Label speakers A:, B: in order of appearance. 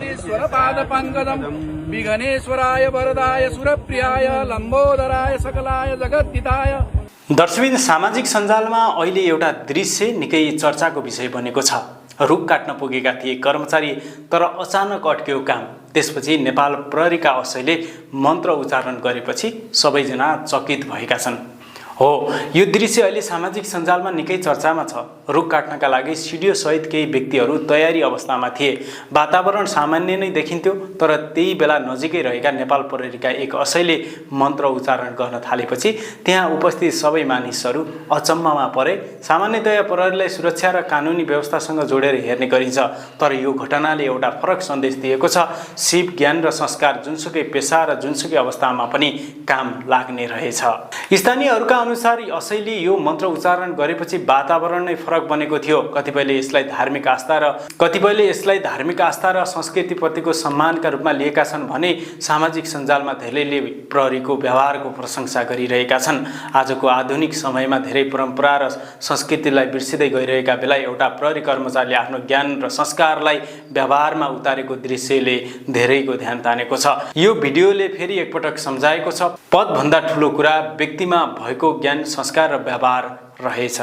A: विघ्नेश्वर पाद पंकजम विघ्नेश्वराय वरदाय सुरप्रियाय लंबोदराय सकलाय जगद्दिताय।
B: दर्शकबिन, सामाजिक सञ्जालमा अहिले एउटा दृश्य निकै चर्चाको विषय बनेको छ। रुख काट्न पुगेका थिए कर्मचारी, तर अचानक अड्क्यो काम। त्यसपछि नेपाल प्रहरीका असैले मन्त्र उच्चारण गरेपछि सबैजना चकित भएका छन्। हो, यो दृश्य अहिले सामाजिक सञ्जालमा निकै चर्चामा छ। रुख काट्नका लागि सिडिओ सहित केही व्यक्तिहरू तयारी अवस्थामा थिए। वातावरण सामान्य नै देखिन्थ्यो, तर त्यही बेला नजिकै रहेका नेपाल प्रहरीका एक असैले मन्त्र उच्चारण गर्न थालेपछि त्यहाँ उपस्थित सबै मानिसहरू अचम्ममा परे। सामान्यतया प्रहरीलाई सुरक्षा र कानुनी व्यवस्थासँग जोडेर हेर्ने गरिन्छ, तर यो घटनाले एउटा फरक सन्देश दिएको छ। सिप, ज्ञान र संस्कार जुनसुकै पेशा र जुनसुकै अवस्थामा पनि काम लाग्ने रहेछ। स्थानीयहरूका अनुसार असैले यो मन्त्र उच्चारण गरेपछि वातावरण नै फरक बनेको थियो। कतिपयले यसलाई धार्मिक आस्था र संस्कृतिप्रतिको सम्मानका रूपमा लिएका छन् भने सामाजिक सञ्जालमा धेरैले प्रहरीको व्यवहारको प्रशंसा गरिरहेका छन्। आजको आधुनिक समयमा धेरै परम्परा र संस्कृतिलाई बिर्सिँदै गइरहेका बेला एउटा प्रहरी कर्मचारीले आफ्नो ज्ञान र संस्कारलाई व्यवहारमा उतारेको दृश्यले धेरैको ध्यान तानेको छ। यो भिडियोले फेरि एकपटक सम्झाएको छ, पदभन्दा ठुलो कुरा व्यक्तिमा भएको ज्ञान, संस्कार र व्यवहार रहेछ।